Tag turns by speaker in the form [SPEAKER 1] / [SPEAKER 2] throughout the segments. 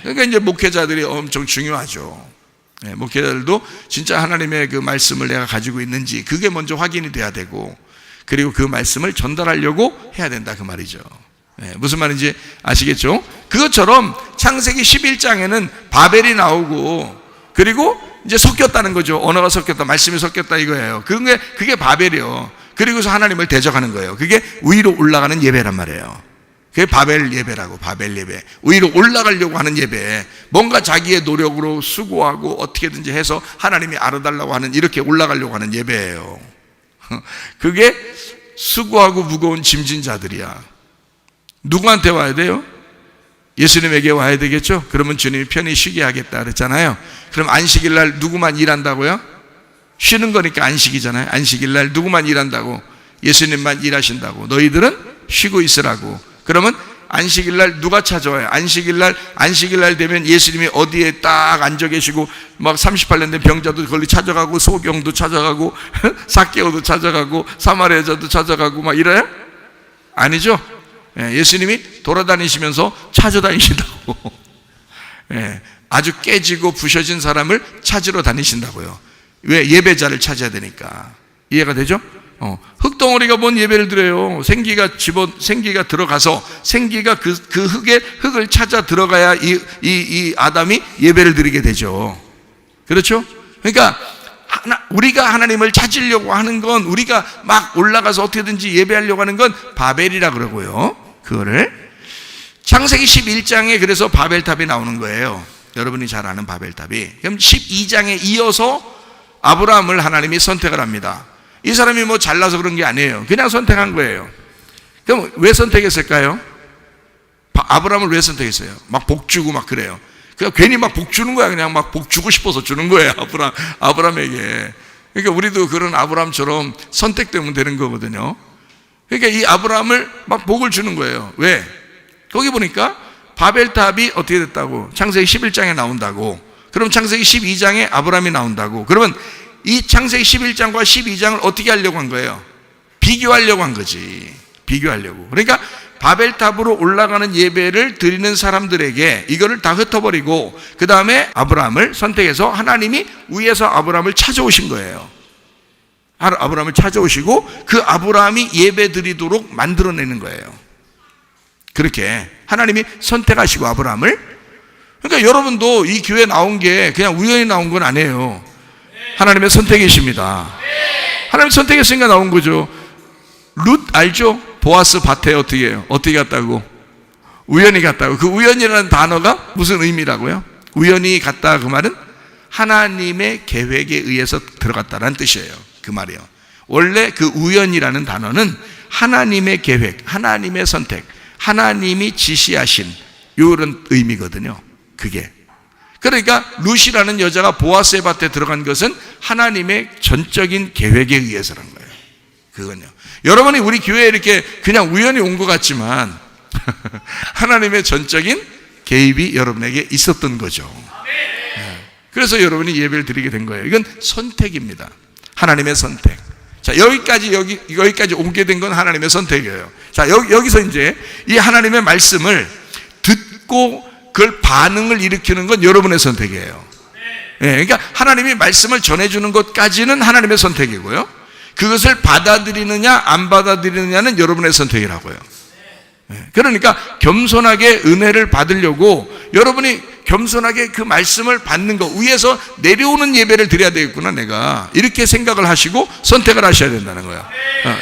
[SPEAKER 1] 그러니까 이제 목회자들이 엄청 중요하죠. 목회자들도 진짜 하나님의 그 말씀을 내가 가지고 있는지 그게 먼저 확인이 돼야 되고, 그리고 그 말씀을 전달하려고 해야 된다 그 말이죠. 무슨 말인지 아시겠죠? 그것처럼 창세기 11장에는 바벨이 나오고, 그리고 이제 섞였다는 거죠. 언어가 섞였다, 말씀이 섞였다 이거예요. 그게 바벨이요. 그리고서 하나님을 대적하는 거예요. 그게 위로 올라가는 예배란 말이에요. 그게 바벨 예배라고. 바벨 예배, 위로 올라가려고 하는 예배. 뭔가 자기의 노력으로 수고하고 어떻게든지 해서 하나님이 알아달라고 하는, 이렇게 올라가려고 하는 예배예요. 그게 수고하고 무거운 짐진 자들이야. 누구한테 와야 돼요? 예수님에게 와야 되겠죠? 그러면 주님이 편히 쉬게 하겠다 그랬잖아요. 그럼 안식일 날 누구만 일한다고요? 쉬는 거니까 안식이잖아요. 안식일 날 누구만 일한다고? 예수님만 일하신다고. 너희들은 쉬고 있으라고. 그러면 안식일 날 누가 찾아와요? 안식일 날 되면 예수님이 어디에 딱 앉아 계시고, 막 38년 된 병자도 거기 찾아가고, 소경도 찾아가고, 삭개오도 찾아가고, 사마리아 여자도 찾아가고 막 이래요? 아니죠? 예수님이 돌아다니시면서 찾아다니신다고. 아주 깨지고 부셔진 사람을 찾으러 다니신다고요. 왜? 예배자를 찾아야 되니까. 이해가 되죠? 흙덩어리가 뭔 예배를 드려요? 생기가 들어가서, 생기가 그 흙을 찾아 들어가야 이 아담이 예배를 드리게 되죠. 그렇죠? 그러니까 우리가 하나님을 찾으려고 하는 건, 우리가 막 올라가서 어떻게든지 예배하려고 하는 건 바벨이라 그러고요. 그거를 창세기 11장에 그래서 바벨탑이 나오는 거예요. 여러분이 잘 아는 바벨탑이. 그럼 12장에 이어서 아브라함을 하나님이 선택을 합니다. 이 사람이 뭐 잘나서 그런 게 아니에요. 그냥 선택한 거예요. 그럼 왜 선택했을까요? 아브라함을 왜 선택했어요? 막 복 주고 막 그래요. 그냥 괜히 막 복 주는 거야. 그냥 막 복 주고 싶어서 주는 거예요. 아브라함에게. 그러니까 우리도 그런 아브라함처럼 선택되면 되는 거거든요. 그러니까 이 아브라함을 막 복을 주는 거예요. 왜? 거기 보니까 바벨탑이 어떻게 됐다고? 창세기 11장에 나온다고. 그럼 창세기 12장에 아브라함이 나온다고. 그러면 이 창세기 11장과 12장을 어떻게 하려고 한 거예요? 비교하려고 한 거지. 비교하려고. 그러니까 바벨탑으로 올라가는 예배를 드리는 사람들에게 이거를 다 흩어버리고, 그 다음에 아브라함을 선택해서 하나님이 위에서 아브라함을 찾아오신 거예요. 아브라함을 찾아오시고 그 아브라함이 예배 드리도록 만들어내는 거예요. 그렇게 하나님이 선택하시고 아브라함을. 그러니까 여러분도 이 교회에 나온 게 그냥 우연히 나온 건 아니에요. 하나님의 선택이십니다. 하나님 선택했으니까 나온 거죠. 룻 알죠? 보아스 밭에 어떻게 해요? 어떻게 갔다고? 우연히 갔다고. 그 우연이라는 단어가 무슨 의미라고요? 우연히 갔다 그 말은 하나님의 계획에 의해서 들어갔다라는 뜻이에요. 그 말이요. 원래 그 우연이라는 단어는 하나님의 계획, 하나님의 선택, 하나님이 지시하신 이런 의미거든요. 그게. 그러니까 룻이라는 여자가 보아스의 밭에 들어간 것은 하나님의 전적인 계획에 의해서라는 거예요. 그건요. 여러분이 우리 교회에 이렇게 그냥 우연히 온 것 같지만 하나님의 전적인 개입이 여러분에게 있었던 거죠. 그래서 여러분이 예배를 드리게 된 거예요. 이건 선택입니다. 하나님의 선택. 자, 여기까지 오게 된 건 하나님의 선택이에요. 자, 여기서 이제 이 하나님의 말씀을 듣고 그걸 반응을 일으키는 건 여러분의 선택이에요. 그러니까 하나님이 말씀을 전해주는 것까지는 하나님의 선택이고요. 그것을 받아들이느냐 안 받아들이느냐는 여러분의 선택이라고요. 그러니까 겸손하게 은혜를 받으려고 여러분이 겸손하게 그 말씀을 받는 거, 위에서 내려오는 예배를 드려야 되겠구나 내가, 이렇게 생각을 하시고 선택을 하셔야 된다는 거예요.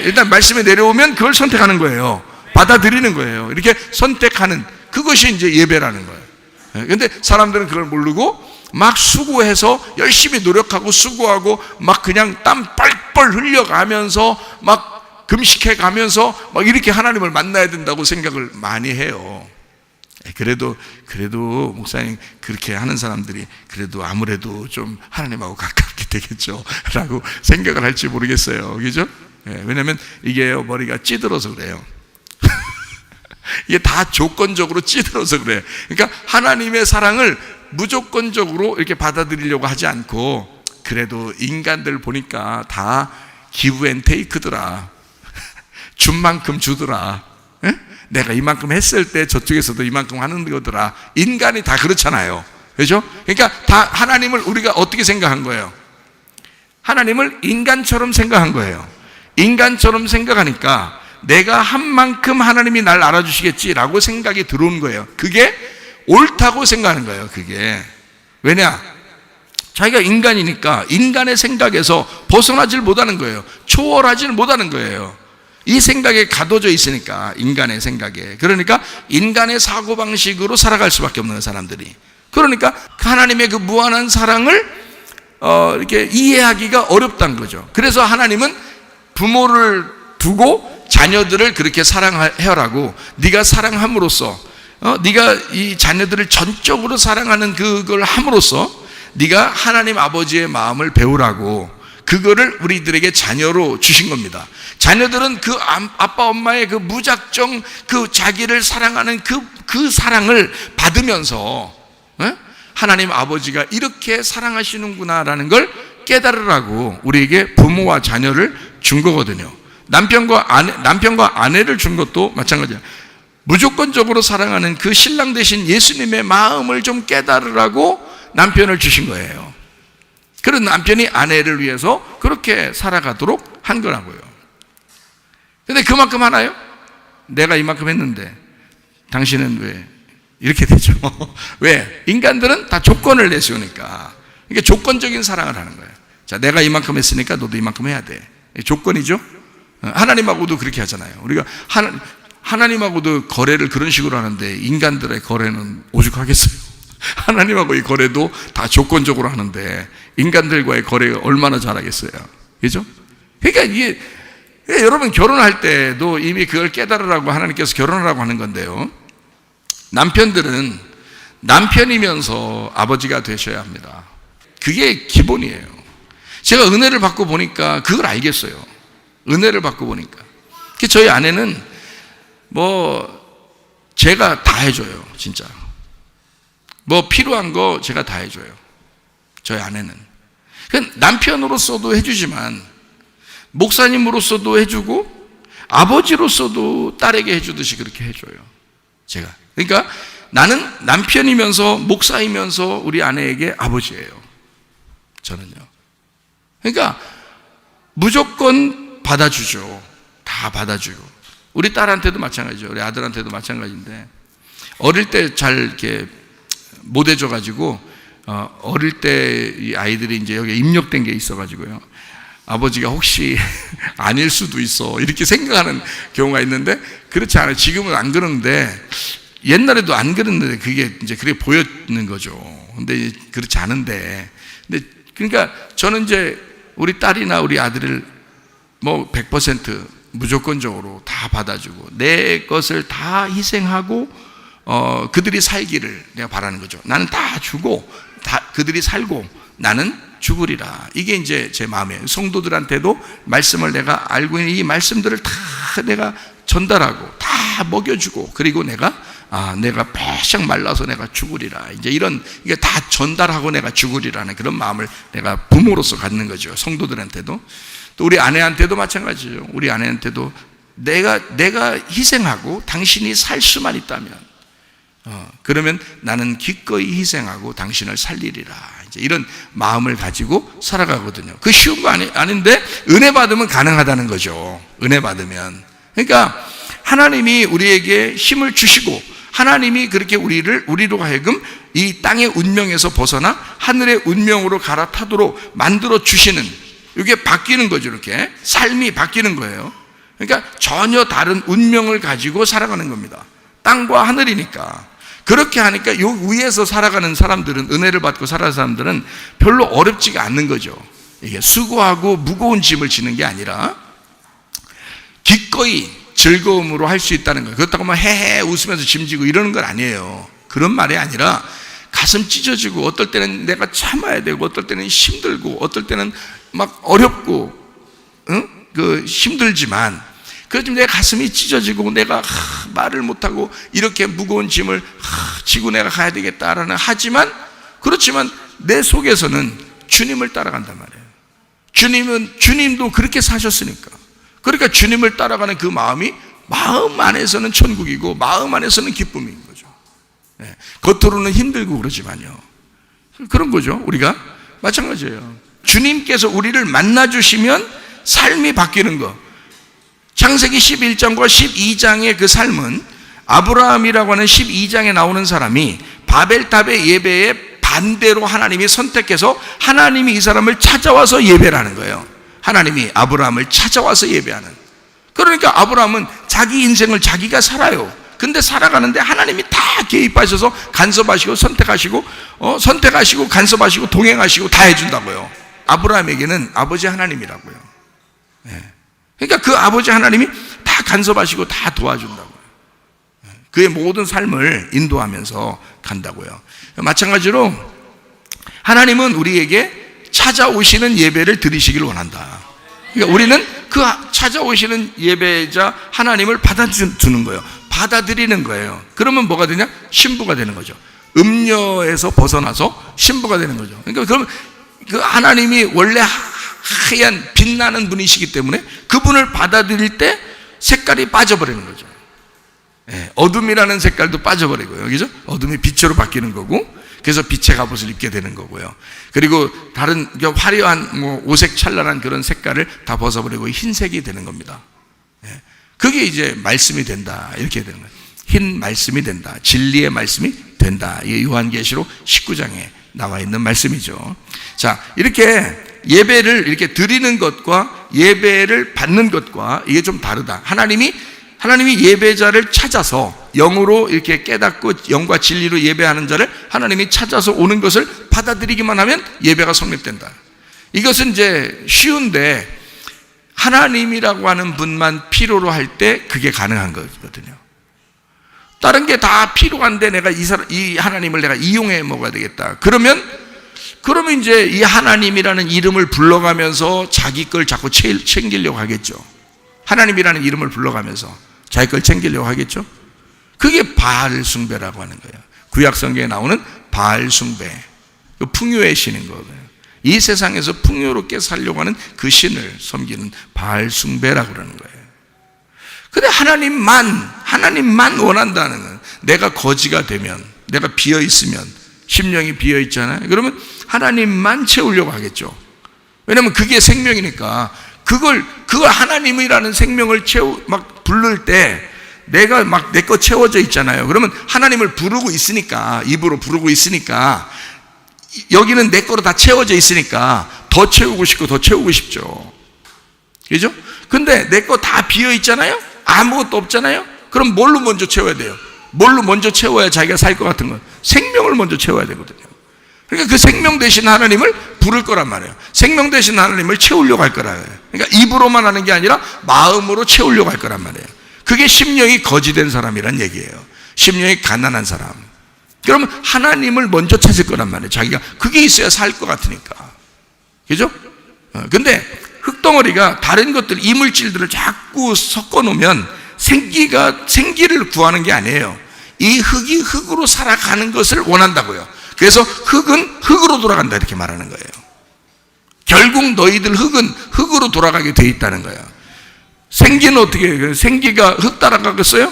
[SPEAKER 1] 일단 말씀이 내려오면 그걸 선택하는 거예요. 받아들이는 거예요. 이렇게 선택하는, 그것이 이제 예배라는 거예요. 근데 사람들은 그걸 모르고 막 수고해서 열심히 노력하고 수고하고 막 그냥 땀 뻘뻘 흘려가면서 막 금식해 가면서 막 이렇게 하나님을 만나야 된다고 생각을 많이 해요. 그래도 목사님 그렇게 하는 사람들이 그래도 아무래도 좀 하나님하고 가깝게 되겠죠 라고 생각을 할지 모르겠어요. 그죠? 왜냐면 이게 머리가 찌들어서 그래요. 이게 다 조건적으로 찌들어서 그래. 그러니까 하나님의 사랑을 무조건적으로 이렇게 받아들이려고 하지 않고, 그래도 인간들 보니까 다 기브 앤 테이크더라. 준 만큼 주더라. 내가 이만큼 했을 때 저쪽에서도 이만큼 하는 거더라. 인간이 다 그렇잖아요. 그렇죠? 그러니까 다 하나님을 우리가 어떻게 생각한 거예요? 하나님을 인간처럼 생각한 거예요. 인간처럼 생각하니까 내가 한 만큼 하나님이 날 알아주시겠지라고 생각이 들어온 거예요. 그게 옳다고 생각하는 거예요. 그게 왜냐? 자기가 인간이니까 인간의 생각에서 벗어나질 못하는 거예요. 초월하질 못하는 거예요. 이 생각에 가둬져 있으니까, 인간의 생각에. 그러니까 인간의 사고방식으로 살아갈 수밖에 없는 사람들이. 그러니까 하나님의 그 무한한 사랑을 이렇게 이해하기가 어렵다는 거죠. 그래서 하나님은 부모를 두고 자녀들을 그렇게 사랑하라고, 네가 사랑함으로써 네가 이 자녀들을 전적으로 사랑하는 그걸 함으로써 네가 하나님 아버지의 마음을 배우라고, 그거를 우리들에게 자녀로 주신 겁니다. 자녀들은 그 아빠 엄마의 그 무작정 그 자기를 사랑하는 그 사랑을 받으면서 하나님 아버지가 이렇게 사랑하시는구나라는 걸 깨달으라고 우리에게 부모와 자녀를 준 거거든요. 남편과 아내를 준 것도 마찬가지야. 무조건적으로 사랑하는 그 신랑 되신 예수님의 마음을 좀 깨달으라고 남편을 주신 거예요. 그런 남편이 아내를 위해서 그렇게 살아가도록 한 거라고요. 근데 그만큼 하나요? 내가 이만큼 했는데 당신은 왜 이렇게 되죠? 왜? 인간들은 다 조건을 내세우니까. 이게 조건적인 사랑을 하는 거예요. 자, 내가 이만큼 했으니까 너도 이만큼 해야 돼. 조건이죠? 하나님하고도 그렇게 하잖아요. 우리가 하나님하고도 거래를 그런 식으로 하는데 인간들의 거래는 오죽하겠어요? 하나님하고의 거래도 다 조건적으로 하는데 인간들과의 거래가 얼마나 잘하겠어요? 그죠? 그러니까 이게 여러분 결혼할 때도 이미 그걸 깨달으라고 하나님께서 결혼하라고 하는 건데요. 남편들은 남편이면서 아버지가 되셔야 합니다. 그게 기본이에요. 제가 은혜를 받고 보니까 그걸 알겠어요. 은혜를 받고 보니까. 저희 아내는 제가 다 해줘요. 진짜. 필요한 거 제가 다 해줘요. 저희 아내는. 남편으로서도 해주지만, 목사님으로서도 해주고, 아버지로서도 딸에게 해주듯이 그렇게 해줘요. 제가. 그러니까 나는 남편이면서, 목사이면서 우리 아내에게 아버지예요. 저는요. 그러니까 무조건 받아주죠. 다 받아주고. 우리 딸한테도 마찬가지죠. 우리 아들한테도 마찬가지인데, 어릴 때 잘 이렇게 못 해줘가지고, 어릴 때 이 아이들이 이제 여기 입력된 게 있어가지고요. 아버지가 혹시 아닐 수도 있어. 이렇게 생각하는 경우가 있는데, 그렇지 않아요. 지금은 안 그러는데, 옛날에도 안 그랬는데, 그게 이제 그렇게 보였는 거죠. 근데 그렇지 않은데. 근데 그러니까 저는 이제 우리 딸이나 우리 아들을 100% 무조건적으로 다 받아주고, 내 것을 다 희생하고, 그들이 살기를 내가 바라는 거죠. 나는 다 주고, 그들이 살고, 나는 죽으리라. 이게 이제 제 마음이에요. 성도들한테도 말씀을 내가 알고 있는 이 말씀들을 다 내가 전달하고, 다 먹여주고, 그리고 내가 배싹 말라서 내가 죽으리라. 이제 이게 다 전달하고 내가 죽으리라는 그런 마음을 내가 부모로서 갖는 거죠. 성도들한테도. 또 우리 아내한테도 마찬가지죠. 우리 아내한테도 내가 희생하고 당신이 살 수만 있다면, 그러면 나는 기꺼이 희생하고 당신을 살리리라. 이제 이런 마음을 가지고 살아가거든요. 그 쉬운 거 아닌데 은혜 받으면 가능하다는 거죠. 은혜 받으면. 그러니까 하나님이 우리에게 힘을 주시고, 하나님이 그렇게 우리로 하여금 이 땅의 운명에서 벗어나 하늘의 운명으로 갈아타도록 만들어 주시는, 이게 바뀌는 거죠. 이렇게 삶이 바뀌는 거예요. 그러니까 전혀 다른 운명을 가지고 살아가는 겁니다. 땅과 하늘이니까. 그렇게 하니까 요 위에서 살아가는 사람들은, 은혜를 받고 살아가는 사람들은 별로 어렵지가 않는 거죠. 이게 수고하고 무거운 짐을 지는 게 아니라 기꺼이 즐거움으로 할 수 있다는 거예요. 그렇다고 헤헤 웃으면서 짐지고 이러는 건 아니에요. 그런 말이 아니라 가슴 찢어지고, 어떨 때는 내가 참아야 되고, 어떨 때는 힘들고, 어떨 때는 막 어렵고, 힘들지만, 그렇지만 내 가슴이 찢어지고 내가 말을 못하고 이렇게 무거운 짐을 지고 내가 가야 되겠다라는, 그렇지만 내 속에서는 주님을 따라간단 말이에요. 주님도 그렇게 사셨으니까. 그러니까 주님을 따라가는 그 마음이 마음 안에서는 천국이고 마음 안에서는 기쁨인 거죠. 겉으로는 힘들고 그러지만요. 그런 거죠. 우리가 마찬가지예요. 주님께서 우리를 만나주시면 삶이 바뀌는 거. 창세기 11장과 12장의 그 삶은 아브라함이라고 하는 12장에 나오는 사람이 바벨탑의 예배에 반대로 하나님이 선택해서 하나님이 이 사람을 찾아와서 예배를 하는 거예요. 하나님이 아브라함을 찾아와서 예배하는. 그러니까 아브라함은 자기 인생을 자기가 살아요. 근데 살아가는데 하나님이 다 개입하셔서 간섭하시고 선택하시고 간섭하시고 동행하시고 다 해준다고요. 아브라함에게는 아버지 하나님이라고요. 그러니까 그 아버지 하나님이 다 간섭하시고 다 도와준다고요. 그의 모든 삶을 인도하면서 간다고요. 마찬가지로 하나님은 우리에게 찾아오시는 예배를 드리시길 원한다. 그러니까 우리는 그 찾아오시는 예배자 하나님을 받아주는 거예요. 받아들이는 거예요. 그러면 뭐가 되냐? 신부가 되는 거죠. 음녀에서 벗어나서 신부가 되는 거죠. 그러니까 그럼 그 하나님이 원래 하얀 빛나는 분이시기 때문에 그분을 받아들일 때 색깔이 빠져버리는 거죠. 어둠이라는 색깔도 빠져버리고요. 그죠? 어둠이 빛으로 바뀌는 거고, 그래서 빛의 갑옷을 입게 되는 거고요. 그리고 다른 화려한 오색 찬란한 그런 색깔을 다 벗어버리고 흰색이 되는 겁니다. 그게 이제 말씀이 된다, 이렇게 되는 거예요. 흰 말씀이 된다, 진리의 말씀이 된다. 이게 요한계시록 19장에 나와 있는 말씀이죠. 자, 이렇게 예배를 이렇게 드리는 것과 예배를 받는 것과 이게 좀 다르다. 하나님이 예배자를 찾아서 영으로 이렇게 깨닫고 영과 진리로 예배하는 자를 하나님이 찾아서 오는 것을 받아들이기만 하면 예배가 성립된다. 이것은 이제 쉬운데 하나님이라고 하는 분만 필요로 할 때 그게 가능한 거거든요. 다른 게 다 필요한데 내가 이 하나님을 내가 이용해 먹어야 되겠다. 그러면 이제 이 하나님이라는 이름을 불러가면서 자기 걸 자꾸 챙기려고 하겠죠. 하나님이라는 이름을 불러가면서 자기 걸 챙기려고 하겠죠. 그게 바알 숭배라고 하는 거예요. 구약 성경에 나오는 바알 숭배, 풍요의 신인 거거든요. 이 세상에서 풍요롭게 살려고 하는 그 신을 섬기는 바알 숭배라고 그러는 거예요. 근데 하나님만 원한다는 건, 내가 거지가 되면, 내가 비어 있으면, 심령이 비어 있잖아요. 그러면 하나님만 채우려고 하겠죠. 왜냐면 그게 생명이니까. 그걸 하나님이라는 생명을 막 부를 때 내가 막 내 거 채워져 있잖아요. 그러면 하나님을 부르고 있으니까, 입으로 부르고 있으니까, 여기는 내 거로 다 채워져 있으니까 더 채우고 싶고 더 채우고 싶죠. 그죠? 근데 내 거 다 비어 있잖아요. 아무것도 없잖아요. 그럼 뭘로 먼저 채워야 돼요? 뭘로 먼저 채워야 자기가 살 것 같은 건? 생명을 먼저 채워야 되거든요. 그러니까 그 생명 대신 하나님을 부를 거란 말이에요. 생명 대신 하나님을 채우려고 할 거라요. 그러니까 입으로만 하는 게 아니라 마음으로 채우려고 할 거란 말이에요. 그게 심령이 거지된 사람이란 얘기예요. 심령이 가난한 사람. 그러면 하나님을 먼저 찾을 거란 말이에요. 자기가 그게 있어야 살 것 같으니까. 그죠? 근데 흙덩어리가 다른 것들, 이물질들을 자꾸 섞어 놓으면 생기를 구하는 게 아니에요. 이 흙이 흙으로 살아가는 것을 원한다고요. 그래서 흙은 흙으로 돌아간다, 이렇게 말하는 거예요. 결국 너희들 흙은 흙으로 돌아가게 돼 있다는 거예요. 생기는 어떻게 해요? 생기가 흙 따라가겠어요?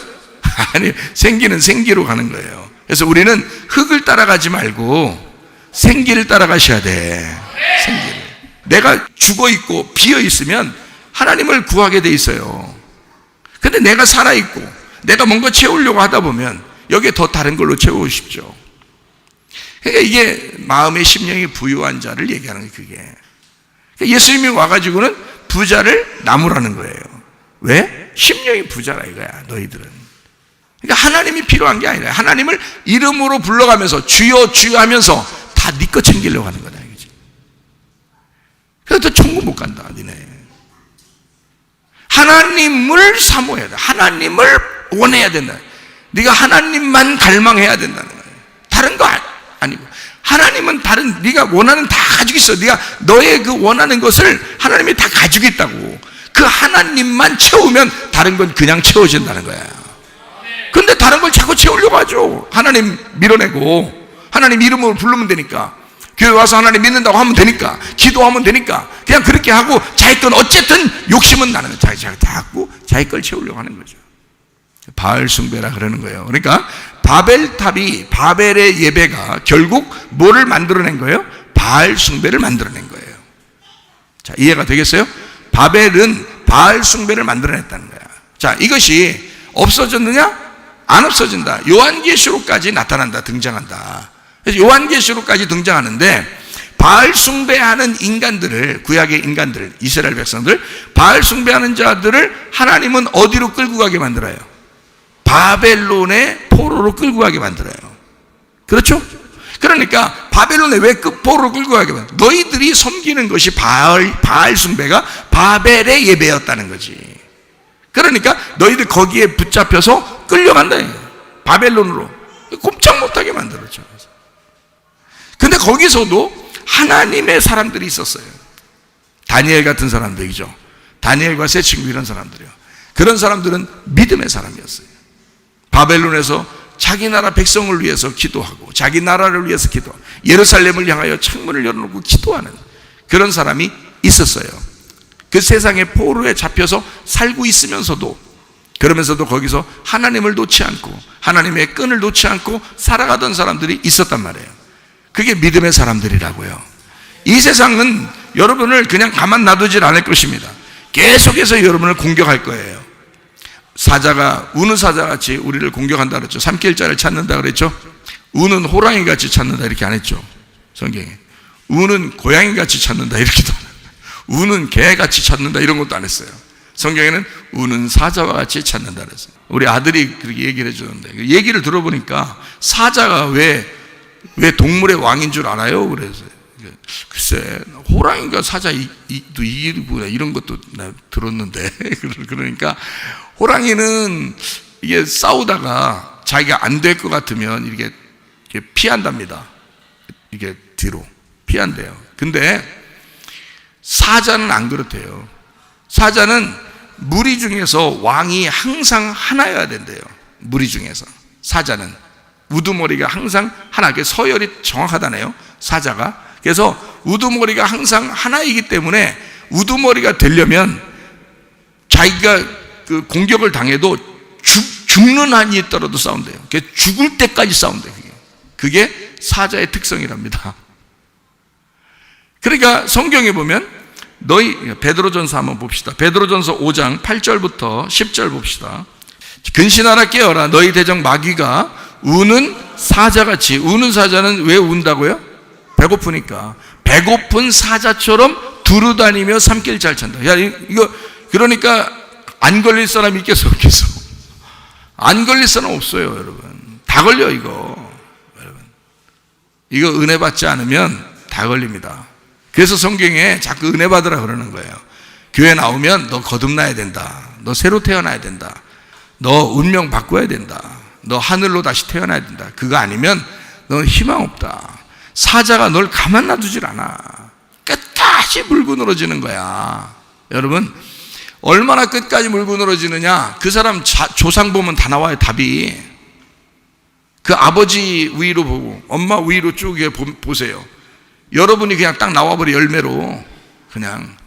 [SPEAKER 1] 아니, 생기는 생기로 가는 거예요. 그래서 우리는 흙을 따라가지 말고 생기를 따라가셔야 돼. 생기를. 내가 죽어 있고 비어 있으면 하나님을 구하게 돼 있어요. 근데 내가 살아 있고 내가 뭔가 채우려고 하다 보면 여기에 더 다른 걸로 채우고 싶죠. 그러니까 이게 마음의 심령이 부유한 자를 얘기하는 거예요. 그게. 그러니까 예수님이 와가지고는 부자를 나무라는 거예요. 왜? 심령이 부자라 이거야, 너희들은. 그러니까 하나님이 필요한 게 아니라 하나님을 이름으로 불러가면서 주여 주여 하면서 다 네 거 챙기려고 하는 거다, 이거지. 그래서 천국 못 간다, 니네. 하나님을 사모해야 돼. 하나님을 원해야 된다. 네가 하나님만 갈망해야 된다는 거예요. 다른 거 아니고. 하나님은 다른, 네가 원하는 다 가지고 있어. 네가 너의 그 원하는 것을 하나님이 다 가지고 있다고. 그 하나님만 채우면 다른 건 그냥 채워진다는 거야. 근데 다른 걸 자꾸 채우려고 하죠. 하나님 밀어내고 하나님 이름으로 부르면 되니까, 교회 와서 하나님 믿는다고 하면 되니까, 기도하면 되니까, 그냥 그렇게 하고 자기 건 어쨌든 욕심은 나는 거예요. 자기 다 갖고 자기 걸 채우려고 하는 거죠. 바알 숭배라 그러는 거예요. 그러니까 바벨탑이, 바벨의 예배가 결국 뭐를 만들어낸 거예요? 바알 숭배를 만들어낸 거예요. 자, 이해가 되겠어요? 바벨은 바알 숭배를 만들어냈다는 거야. 자, 이것이 없어졌느냐? 안 없어진다. 요한계시록까지 나타난다, 등장한다. 그래서 요한계시록까지 등장하는데, 바알 숭배하는 인간들을, 구약의 인간들, 이스라엘 백성들, 바알 숭배하는 자들을 하나님은 어디로 끌고 가게 만들어요? 바벨론의 포로로 끌고 가게 만들어요. 그렇죠? 그러니까 바벨론에 왜 포로로 끌고 가게 만들어요? 너희들이 섬기는 것이 바알 숭배가 바벨의 예배였다는 거지. 그러니까 너희들 거기에 붙잡혀서 끌려간다. 바벨론으로 꼼짝 못하게 만들었죠. 근데 거기서도 하나님의 사람들이 있었어요. 다니엘 같은 사람들이죠. 다니엘과 세 친구 이런 사람들이요. 그런 사람들은 믿음의 사람이었어요. 바벨론에서 자기 나라 백성을 위해서 기도하고 자기 나라를 위해서 기도하고 예루살렘을 향하여 창문을 열어놓고 기도하는 그런 사람이 있었어요. 그 세상의 포로에 잡혀서 살고 있으면서도, 그러면서도 거기서 하나님을 놓지 않고 하나님의 끈을 놓지 않고 살아가던 사람들이 있었단 말이에요. 그게 믿음의 사람들이라고요. 이 세상은 여러분을 그냥 가만 놔두질 않을 것입니다. 계속해서 여러분을 공격할 거예요. 사자가, 우는 사자같이 우리를 공격한다 그랬죠. 삼킬자를 찾는다 그랬죠. 우는 호랑이같이 찾는다 이렇게 안 했죠, 성경에. 우는 고양이같이 찾는다 이렇게도 안 했어요. 우는 개같이 찾는다 이런 것도 안 했어요. 성경에는 우는 사자와 같이 찾는다 그랬어요. 우리 아들이 그렇게 얘기를 해주는데, 그 얘기를 들어보니까 사자가 왜 동물의 왕인 줄 알아요? 그래서 글쎄, 호랑이가 사자 이기구나 이런 것도 나 들었는데 그러니까 호랑이는 이게 싸우다가 자기가 안 될 것 같으면 이렇게 피한답니다. 이게 뒤로 피한대요. 근데 사자는 안 그렇대요. 사자는 무리 중에서 왕이 항상 하나여야 된대요. 무리 중에서 사자는 우두머리가 항상 하나, 서열이 정확하다네요, 사자가. 그래서 우두머리가 항상 하나이기 때문에 우두머리가 되려면 자기가 그 공격을 당해도 죽는 한이 있더라도 싸운대요. 죽을 때까지 싸운대요. 그게 사자의 특성이랍니다. 그러니까 성경에 보면 베드로전서 한번 봅시다. 베드로전서 5장 8절부터 10절 봅시다. 근신하라 깨어라, 너희 대적 마귀가 우는 사자같이. 우는 사자는 왜 운다고요? 배고프니까. 배고픈 사자처럼 두루다니며 삼킬 잘 찬다. 야, 이거 그러니까 안 걸릴 사람 있겠어, 없겠어? 안 걸릴 사람 없어요, 여러분. 다 걸려, 이거. 여러분, 이거 은혜 받지 않으면 다 걸립니다. 그래서 성경에 자꾸 은혜 받으라 그러는 거예요. 교회 나오면 너 거듭나야 된다, 너 새로 태어나야 된다, 너 운명 바꿔야 된다, 너 하늘로 다시 태어나야 된다. 그거 아니면 너 희망 없다. 사자가 널 가만 놔두질 않아. 끝까지 물고 늘어지는 거야. 여러분, 얼마나 끝까지 물고 늘어지느냐, 그 사람 조상 보면 다 나와요, 답이. 그 아버지 위로 보고 엄마 위로 쭉 보세요. 여러분이 그냥 딱 나와버려. 열매로 그냥.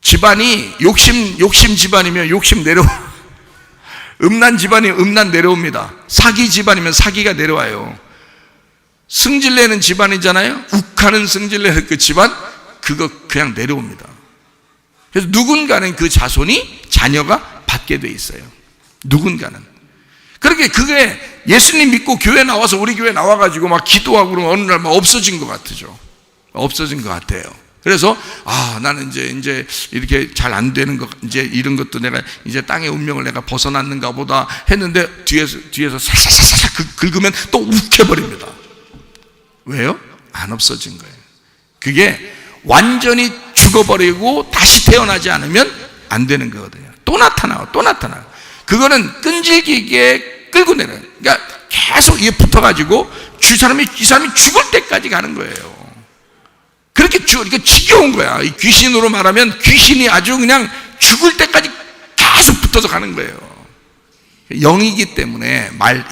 [SPEAKER 1] 집안이 욕심 집안이면 욕심 내려와. 음란 집안이면 음란 내려옵니다. 사기 집안이면 사기가 내려와요. 승질내는 집안이잖아요. 욱하는 승질내는 그 집안, 그거 그냥 내려옵니다. 그래서 누군가는 그 자손이, 자녀가 받게 돼 있어요. 누군가는. 그렇게 그게 예수님 믿고 교회 나와서, 우리 교회 나와가지고 막 기도하고 그러면 어느 날 막 없어진 것 같죠. 없어진 것 같아요. 그래서 나는 이제 이렇게 잘 안 되는 것, 이제 이런 것도 내가 이제 땅의 운명을 내가 벗어났는가 보다 했는데 뒤에서 살살살살 긁으면 또 욱해버립니다. 왜요? 안 없어진 거예요. 그게 완전히 죽어버리고 다시 태어나지 않으면 안 되는 거거든요. 또 나타나요. 그거는 끈질기게 끌고 내려요. 그러니까 계속 이게 붙어가지고 이 사람이 죽을 때까지 가는 거예요. 그렇게 지겨운 거야. 이 귀신으로 말하면 귀신이 아주 그냥 죽을 때까지 계속 붙어서 가는 거예요. 영이기 때문에 말.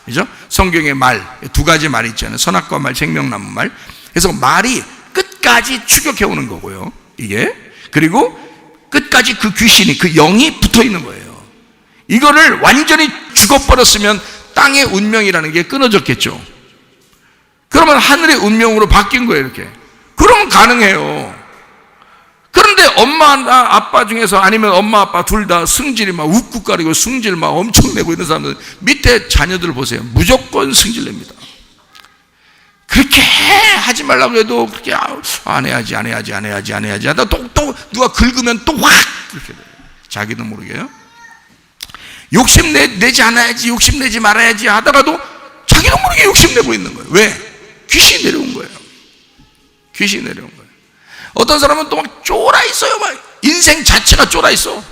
[SPEAKER 1] 그죠? 성경에 말, 두 가지 말이 있잖아요. 선악과 말, 생명나무 말. 그래서 말이 끝까지 추격해 오는 거고요, 이게. 그리고 끝까지 그 귀신이, 그 영이 붙어 있는 거예요. 이거를 완전히 죽어버렸으면 땅의 운명이라는 게 끊어졌겠죠. 그러면 하늘의 운명으로 바뀐 거예요, 이렇게. 그러면 가능해요. 그런데 엄마나 아빠 중에서, 아니면 엄마 아빠 둘 다 승질이 막 욱욱거리고 승질 막 엄청 내고 이런 사람들, 밑에 자녀들 보세요. 무조건 승질 냅니다. 그렇게 하지 말라고 해도 그렇게 안 해야지 하다 또 누가 긁으면 또 확 그렇게 돼요. 자기도 모르게요. 욕심내지 않아야지, 욕심내지 말아야지 하다가도 자기도 모르게 욕심내고 있는 거예요. 왜? 귀신이 내려온 거예요. 귀신이 내려온 거예요. 어떤 사람은 또 막 쫄아 있어요. 막 인생 자체가 쫄아 있어.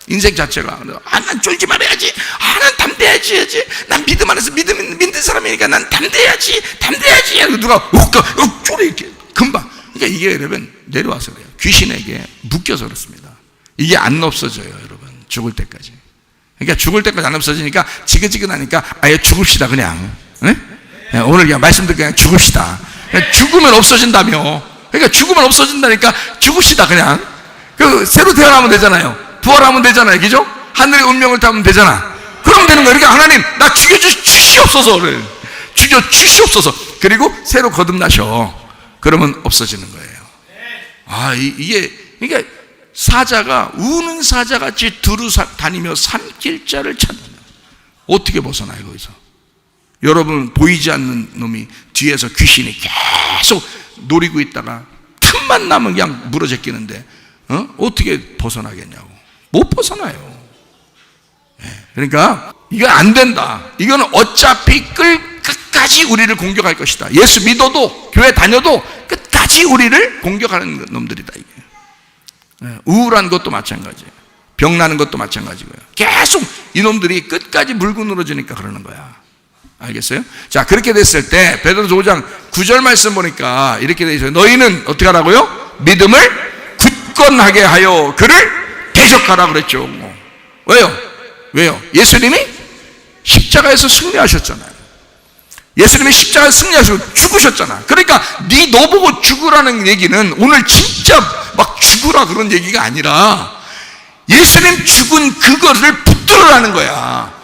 [SPEAKER 1] 인생 자체가. 난 쫄지 말아야지. 난 담대해야지 해야지. 난 믿음 안에서 믿는 사람이니까 난 담대해야지. 누가 쫄아 이렇게 금방. 그러니까 이게 여러분 내려와서 그래요. 귀신에게 묶여서 그렇습니다. 이게 안 없어져요, 여러분. 죽을 때까지. 그러니까 죽을 때까지 안 없어지니까 지긋지긋하니까 아예 죽읍시다 그냥. 네? 오늘 그냥 말씀 듣고 그냥 죽읍시다. 그냥 죽으면 없어진다며. 그러니까 죽으면 없어진다니까 죽읍시다 그냥. 새로 태어나면 되잖아요. 부활하면 되잖아요. 그죠? 하늘의 운명을 타면 되잖아. 그러면 되는 거예요. 그러니까 하나님 나 죽여주시옵소서. 죽여주시옵소서. 그리고 새로 거듭나셔. 그러면 없어지는 거예요. 이게 그러니까 사자가 우는 사자같이 두루 다니며 산길자를 찾는 거예요. 어떻게 벗어나요 거기서? 여러분 보이지 않는 놈이 뒤에서 귀신이 계속 노리고 있다가 틈만 나면 그냥 물어제끼는데 어떻게 벗어나겠냐고. 못 벗어나요. 그러니까 이거 안 된다. 이거는 어차피 끝까지 우리를 공격할 것이다. 예수 믿어도 교회 다녀도 끝까지 우리를 공격하는 놈들이다. 이게 우울한 것도 마찬가지예요. 병나는 것도 마찬가지고요. 계속 이놈들이 끝까지 물고 늘어지니까 그러는 거야. 알겠어요? 자, 그렇게 됐을 때 베드로서 5장 9절 말씀 보니까 이렇게 돼 있어요. 너희는 어떻게 하라고요? 믿음을 굳건하게 하여 그를 대적하라 그랬죠. 왜요? 예수님이 십자가에서 승리하셨잖아요. 예수님이 십자가에서 승리하시고 죽으셨잖아. 그러니까 너 보고 죽으라는 얘기는 오늘 진짜 막 죽으라 그런 얘기가 아니라 예수님 죽은 그것을 붙들으라는 거야.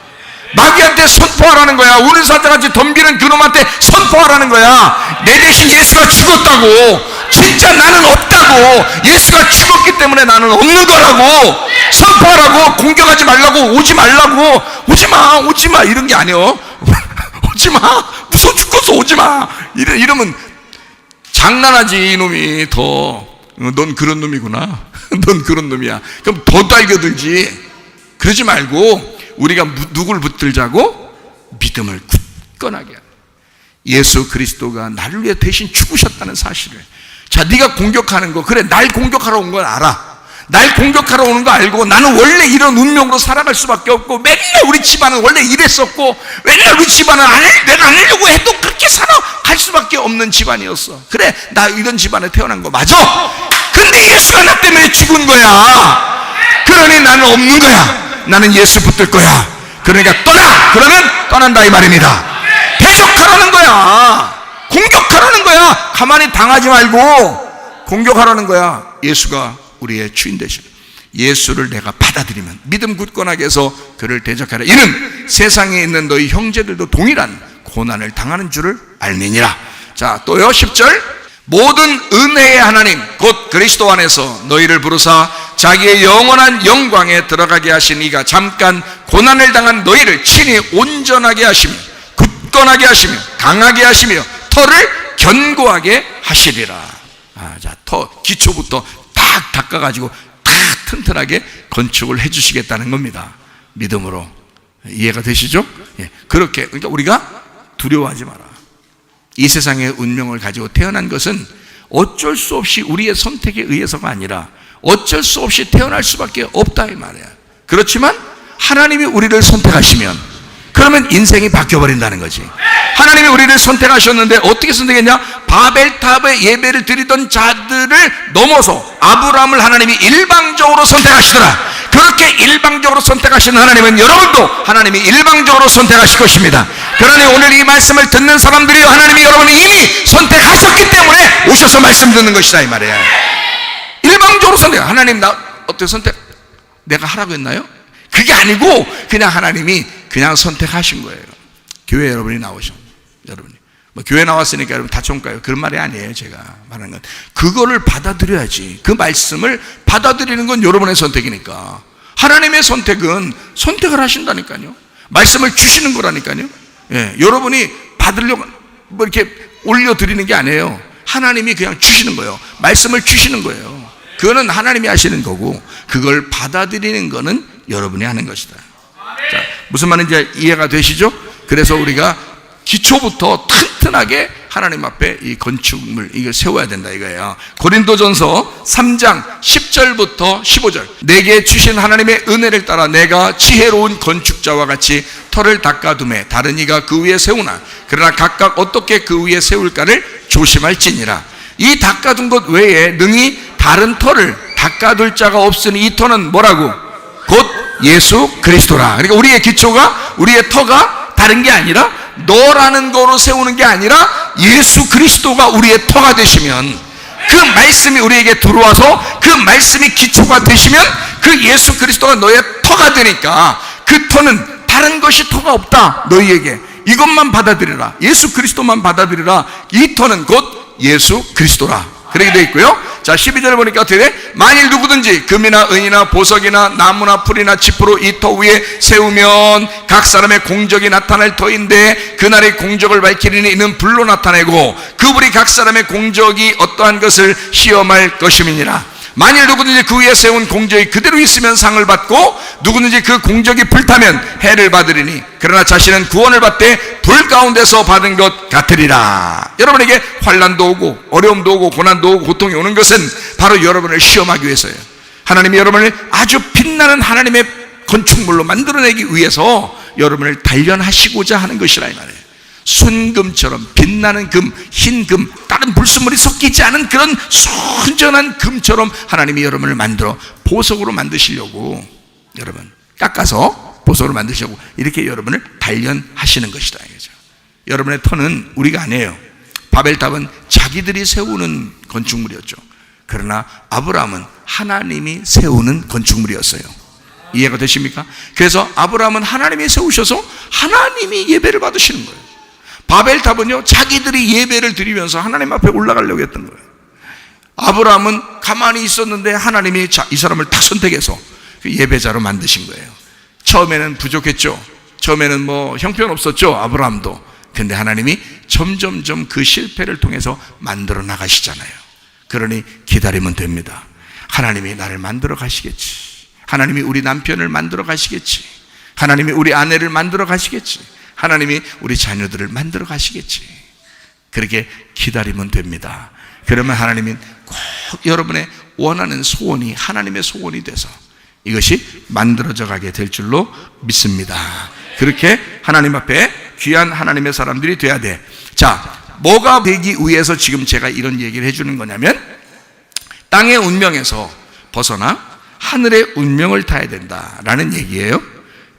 [SPEAKER 1] 마귀한테 선포하라는 거야. 우는 사자같이 덤비는 그놈한테 선포하라는 거야. 내 대신 예수가 죽었다고. 진짜 나는 없다고. 예수가 죽었기 때문에 나는 없는 거라고 선포하라고. 공격하지 말라고. 오지 말라고. 오지마 이런 게 아니에요. 오지마, 무서워 죽겠어, 오지마 이러면 장난하지. 이놈이 넌 그런 놈이구나. 넌 그런 놈이야. 그럼 더 달겨들지. 그러지 말고 우리가 누굴 붙들자고? 믿음을 굳건하게. 예수 그리스도가 나를 위해 대신 죽으셨다는 사실을. 자, 네가 공격하는 거, 그래 날 공격하러 온 건 알아. 날 공격하러 오는 거 알고 나는 원래 이런 운명으로 살아갈 수밖에 없고 맨날 우리 집안은 원래 이랬었고 맨날 우리 집안은 내가 안 하려고 해도 그렇게 살아갈 수밖에 없는 집안이었어. 그래 나 이런 집안에 태어난 거 맞아. 근데 예수가 나 때문에 죽은 거야. 그러니 나는 없는 거야. 나는 예수 붙들 거야. 그러니까 떠나. 그러면 떠난다 이 말입니다. 대적하라는 거야. 공격하라는 거야. 가만히 당하지 말고 공격하라는 거야. 예수가 우리의 주인 되시는 예수를 내가 받아들이면 믿음 굳건하게 해서 그를 대적하라. 이는 세상에 있는 너희 형제들도 동일한 고난을 당하는 줄을 알미니라. 자, 또요 10절. 모든 은혜의 하나님 곧 그리스도 안에서 너희를 부르사 자기의 영원한 영광에 들어가게 하신 이가 잠깐 고난을 당한 너희를 친히 온전하게 하시며 굳건하게 하시며 강하게 하시며 터를 견고하게 하시리라. 자, 기초부터 딱 닦아가지고 딱 튼튼하게 건축을 해주시겠다는 겁니다. 믿음으로. 이해가 되시죠? 예, 그렇게. 그러니까 우리가 두려워하지 마라. 이 세상의 운명을 가지고 태어난 것은 어쩔 수 없이 우리의 선택에 의해서가 아니라 어쩔 수 없이 태어날 수밖에 없다 이 말이야. 그렇지만 하나님이 우리를 선택하시면 그러면 인생이 바뀌어버린다는 거지. 하나님이 우리를 선택하셨는데 어떻게 선택했냐? 바벨탑에 예배를 드리던 자들을 넘어서 아브라함을 하나님이 일방적으로 선택하시더라. 그렇게 일방적으로 선택하신 하나님은 여러분도 하나님이 일방적으로 선택하실 것입니다. 그러니 오늘 이 말씀을 듣는 사람들이 하나님이 여러분을 이미 선택하셨기 때문에 오셔서 말씀 듣는 것이다 이 말이에요. 일방적으로 선택. 하나님 어떻게 선택 내가 하라고 했나요? 그게 아니고 그냥 하나님이 그냥 선택하신 거예요. 교회 여러분이 나오셔. 여러분이 뭐 교회 나왔으니까 여러분 다 좋은가요? 그런 말이 아니에요. 제가 말하는 건 그거를 받아들여야지. 그 말씀을 받아들이는 건 여러분의 선택이니까. 하나님의 선택은 선택을 하신다니까요. 말씀을 주시는 거라니까요. 예, 여러분이 받으려고 뭐 이렇게 올려드리는 게 아니에요. 하나님이 그냥 주시는 거예요. 말씀을 주시는 거예요. 그거는 하나님이 하시는 거고, 그걸 받아들이는 거는 여러분이 하는 것이다. 자, 무슨 말인지 이해가 되시죠? 그래서 우리가 기초부터 튼튼하게 하나님 앞에 이 건축물 이걸 세워야 된다 이거예요. 고린도전서 3장 10절부터 15절. 내게 주신 하나님의 은혜를 따라 내가 지혜로운 건축자와 같이 터를 닦아두매 다른 이가 그 위에 세우나 그러나 각각 어떻게 그 위에 세울까를 조심할지니라. 이 닦아둔 것 외에 능히 다른 터를 닦아둘 자가 없으니 이 터는 뭐라고? 곧 예수 그리스도라. 그러니까 우리의 기초가, 우리의 터가 다른 게 아니라 너라는 거로 세우는 게 아니라 예수 그리스도가 우리의 터가 되시면, 그 말씀이 우리에게 들어와서 그 말씀이 기초가 되시면 그 예수 그리스도가 너의 터가 되니까 그 터는 다른 것이 터가 없다. 너희에게 이것만 받아들이라. 예수 그리스도만 받아들이라. 이 터는 곧 예수 그리스도라. 그렇게 되어 있고요. 자, 12절을 보니까 어떻게 돼? 만일 누구든지 금이나 은이나 보석이나 나무나 풀이나 짚으로 이 터 위에 세우면 각 사람의 공적이 나타날 터인데 그날의 공적을 밝히리니 이는 불로 나타내고 그 불이 각 사람의 공적이 어떠한 것을 시험할 것임이니라. 만일 누구든지 그 위에 세운 공적이 그대로 있으면 상을 받고 누구든지 그 공적이 불타면 해를 받으리니 그러나 자신은 구원을 받되 불 가운데서 받은 것 같으리라. 여러분에게 환난도 오고 어려움도 오고 고난도 오고 고통이 오는 것은 바로 여러분을 시험하기 위해서예요. 하나님이 여러분을 아주 빛나는 하나님의 건축물로 만들어내기 위해서 여러분을 단련하시고자 하는 것이라 이 말이에요. 순금처럼 빛나는 금, 흰 금, 다른 불순물이 섞이지 않은 그런 순전한 금처럼 하나님이 여러분을 만들어 보석으로 만드시려고, 여러분 깎아서 보석으로 만드시려고 이렇게 여러분을 단련하시는 것이다 이거죠. 여러분의 터는 우리가 아니에요. 바벨탑은 자기들이 세우는 건축물이었죠. 그러나 아브라함은 하나님이 세우는 건축물이었어요. 이해가 되십니까? 그래서 아브라함은 하나님이 세우셔서 하나님이 예배를 받으시는 거예요. 바벨탑은요, 자기들이 예배를 드리면서 하나님 앞에 올라가려고 했던 거예요. 아브라함은 가만히 있었는데 하나님이 이 사람을 딱 선택해서 예배자로 만드신 거예요. 처음에는 부족했죠. 처음에는 뭐 형편없었죠, 아브라함도. 근데 하나님이 점점점 그 실패를 통해서 만들어 나가시잖아요. 그러니 기다리면 됩니다. 하나님이 나를 만들어 가시겠지. 하나님이 우리 남편을 만들어 가시겠지. 하나님이 우리 아내를 만들어 가시겠지. 하나님이 우리 자녀들을 만들어 가시겠지. 그렇게 기다리면 됩니다. 그러면 하나님은 꼭 여러분의 원하는 소원이 하나님의 소원이 돼서 이것이 만들어져 가게 될 줄로 믿습니다. 그렇게 하나님 앞에 귀한 하나님의 사람들이 돼야 돼. 자, 뭐가 되기 위해서 지금 제가 이런 얘기를 해주는 거냐면, 땅의 운명에서 벗어나 하늘의 운명을 타야 된다라는 얘기예요.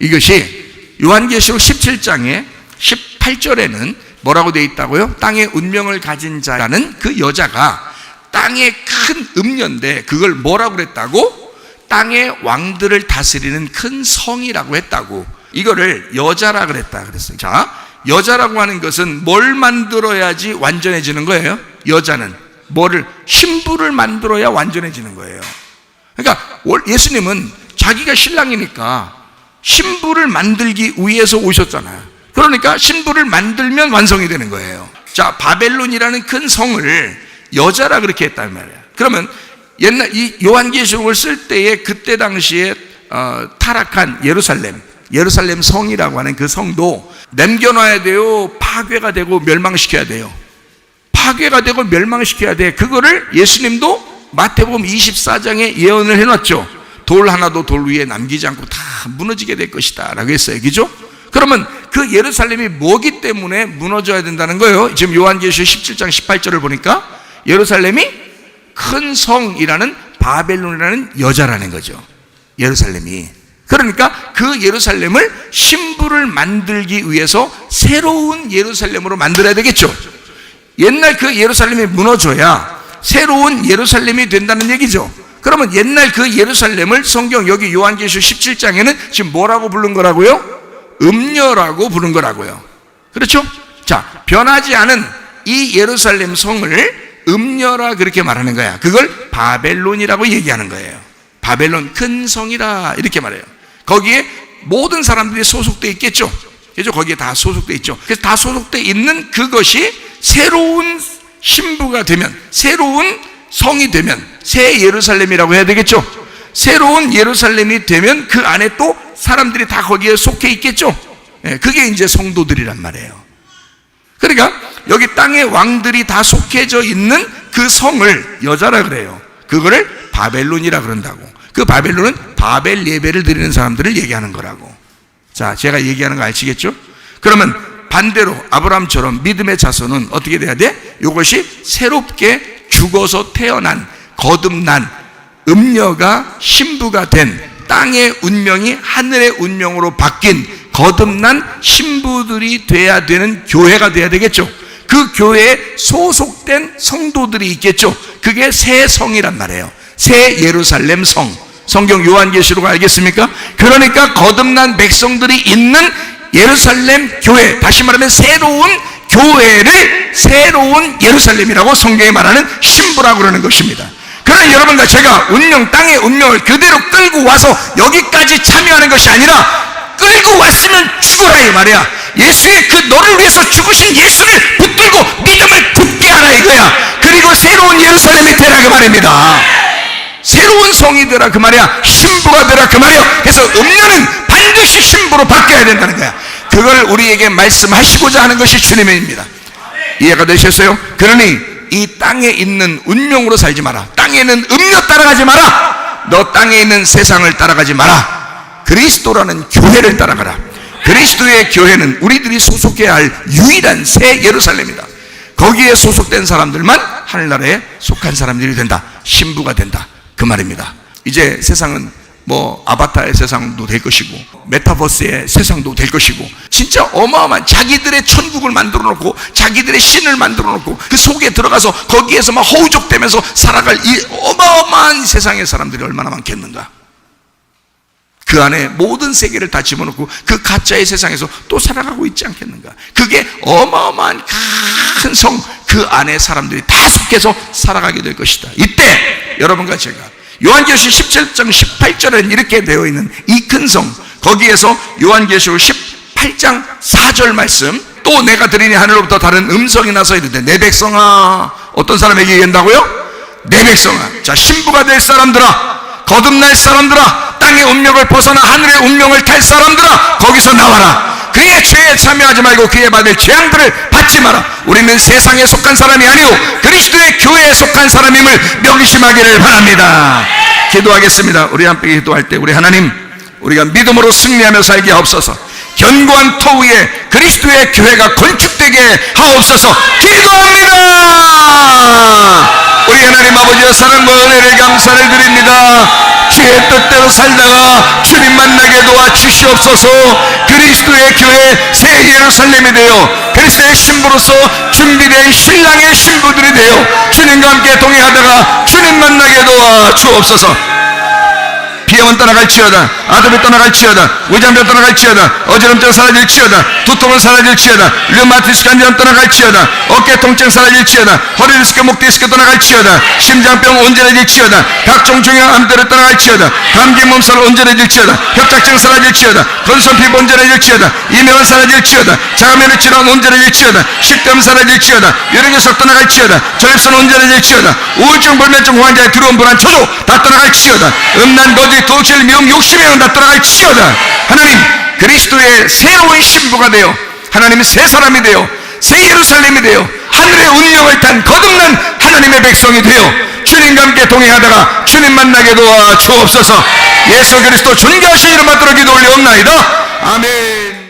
[SPEAKER 1] 이것이 요한계시록 17장에 18절에는 뭐라고 되어 있다고요? 땅의 운명을 가진 자라는 그 여자가 땅의 큰 음녀인데 그걸 뭐라고 그랬다고? 땅의 왕들을 다스리는 큰 성이라고 했다고. 이거를 여자라 그랬다 그랬어요. 자, 여자라고 하는 것은 뭘 만들어야지 완전해지는 거예요? 여자는 뭐를? 신부를 만들어야 완전해지는 거예요. 그러니까 예수님은 자기가 신랑이니까 신부를 만들기 위해서 오셨잖아요. 그러니까 신부를 만들면 완성이 되는 거예요. 자, 바벨론이라는 큰 성을 여자라 그렇게 했단 말이에요. 그러면 옛날 이 요한계시록을 쓸 때에 그때 당시에 타락한 예루살렘 성이라고 하는 그 성도 남겨놔야 돼요? 파괴가 되고 멸망시켜야 돼요? 파괴가 되고 멸망시켜야 돼. 그거를 예수님도 마태복음 24장에 예언을 해놨죠. 돌 하나도 돌 위에 남기지 않고 다 무너지게 될 것이다 라고 했어요. 그죠? 그러면 그 예루살렘이 뭐기 때문에 무너져야 된다는 거예요? 지금 요한계시록 17장 18절을 보니까 예루살렘이 큰 성이라는 바벨론이라는 여자라는 거죠. 예루살렘이. 그러니까 그 예루살렘을 신부를 만들기 위해서 새로운 예루살렘으로 만들어야 되겠죠. 옛날 그 예루살렘이 무너져야 새로운 예루살렘이 된다는 얘기죠. 그러면 옛날 그 예루살렘을 성경 여기 요한계시록 17장에는 지금 뭐라고 부른 거라고요? 음녀라고 부른 거라고요. 그렇죠? 자, 변하지 않은 이 예루살렘 성을 음녀라 그렇게 말하는 거야. 그걸 바벨론이라고 얘기하는 거예요. 바벨론 큰 성이라 이렇게 말해요. 거기에 모든 사람들이 소속되어 있겠죠. 그죠? 거기에 다 소속되어 있죠. 그래서 다 소속되어 있는 그것이 새로운 신부가 되면, 새로운 성이 되면 새 예루살렘이라고 해야 되겠죠. 새로운 예루살렘이 되면 그 안에 또 사람들이 다 거기에 속해 있겠죠. 그게 이제 성도들이란 말이에요. 그러니까 여기 땅의 왕들이 다 속해져 있는 그 성을 여자라 그래요. 그거를 바벨론이라 그런다고. 그 바벨론은 바벨 예배를 드리는 사람들을 얘기하는 거라고. 자, 제가 얘기하는 거 아시겠죠? 그러면 반대로 아브라함처럼 믿음의 자손은 어떻게 돼야 돼? 이것이 새롭게 죽어서 태어난, 거듭난 음녀가 신부가 된, 땅의 운명이 하늘의 운명으로 바뀐 거듭난 신부들이 돼야 되는 교회가 돼야 되겠죠. 그 교회에 소속된 성도들이 있겠죠. 그게 새 성이란 말이에요. 새 예루살렘 성. 성경 요한계시록 알겠습니까? 그러니까 거듭난 백성들이 있는 예루살렘 교회, 다시 말하면 새로운 교회를 새로운 예루살렘이라고 성경이 말하는 신부라고 그러는 것입니다. 그러나 여러분과 제가 운명, 땅의 운명을 그대로 끌고 와서 여기까지 참여하는 것이 아니라 끌고 왔으면 죽어라 이 말이야. 예수의 그 너를 위해서 죽으신 예수를 붙들고 믿음을 굳게 하라 이거야. 그리고 새로운 예루살렘이 되라 그 말입니다. 새로운 성이 되라 그 말이야. 신부가 되라 그 말이야. 그래서 음녀는 반드시 신부로 바뀌어야 된다는 거야. 그걸 우리에게 말씀하시고자 하는 것이 주님의 입니다. 이해가 되셨어요? 그러니 이 땅에 있는 운명으로 살지 마라. 땅에 있는 음녀 따라가지 마라. 너 땅에 있는 세상을 따라가지 마라. 그리스도라는 교회를 따라가라. 그리스도의 교회는 우리들이 소속해야 할 유일한 새 예루살렘이다. 거기에 소속된 사람들만 하늘나라에 속한 사람들이 된다. 신부가 된다. 그 말입니다. 이제 세상은 뭐 아바타의 세상도 될 것이고 메타버스의 세상도 될 것이고 진짜 어마어마한 자기들의 천국을 만들어 놓고 자기들의 신을 만들어 놓고 그 속에 들어가서 거기에서 막 허우적대면서 살아갈 이 어마어마한 세상의 사람들이 얼마나 많겠는가. 그 안에 모든 세계를 다 집어넣고 그 가짜의 세상에서 또 살아가고 있지 않겠는가. 그게 어마어마한 큰 성, 그 안에 사람들이 다 속해서 살아가게 될 것이다. 이때 여러분과 제가 요한계시록 17장 18절에는 이렇게 되어 있는 이 큰 성, 거기에서 요한계시록 18장 4절 말씀, 또 내가 들으니 하늘로부터 다른 음성이 나서 이르되 내 백성아, 어떤 사람에게 얘기한다고요? 내 백성아, 자, 신부가 될 사람들아, 거듭날 사람들아, 땅의 운명을 벗어나 하늘의 운명을 탈 사람들아, 거기서 나와라. 그의 죄에 참여하지 말고 그의 받을 재앙들을 받지 마라. 우리는 세상에 속한 사람이 아니오 그리스도의 교회에 속한 사람임을 명심하기를 바랍니다. 기도하겠습니다. 우리 함께 기도할 때 우리 하나님, 우리가 믿음으로 승리하며 살게 하옵소서. 견고한 터 위에 그리스도의 교회가 건축되게 하옵소서. 기도합니다. 우리 하나님 아버지의 사랑과 은혜를 감사를 드립니다. 주의 뜻대로 살다가 주님 만나게 도와주시옵소서. 그리스도의 교회 새 예루살렘이 되어 그리스도의 신부로서 준비된 신랑의 신부들이 되어 주님과 함께 동행하다가 주님 만나게 도와주옵소서. 비염은 떠나갈지어다, 아들이 떠나갈지어다, 위장병 떠나갈지어다, 어지럼증 사라질지어다, 두통은 사라질지어다, 류마티스 간염 떠나갈지어다, 어깨 통증 사라질지어다, 허리 디스크, 목 디스크 떠나갈지어다, 심장병 온전해질지어다, 각종 중요한 암들을 떠나갈지어다, 감기 몸살 온전해질지어다, 협착증 사라질지어다, 건선 피부 온전해질지어다, 이명은 사라질지어다, 자가면의 질환 온전해질지어다, 식도염 사라질지어다, 유령결석 떠나갈지어다, 전립선 온전해질지어다, 우울증 불면증 환자의 두려움 불안 초조 다 떠나갈지어다, 음란 거짓 도질 미움 욕심에는 다 떠나갈지어다. 하나님, 그리스도의 새로운 신부가 되어 하나님의 새 사람이 되어 새 예루살렘이 되어 하늘의 운명을 탄 거듭난 하나님의 백성이 되어 주님과 함께 동행하다가 주님 만나게 도와주옵소서. 예수 그리스도 존귀하신 이름 받들어 기도 올리옵나이다. 아멘.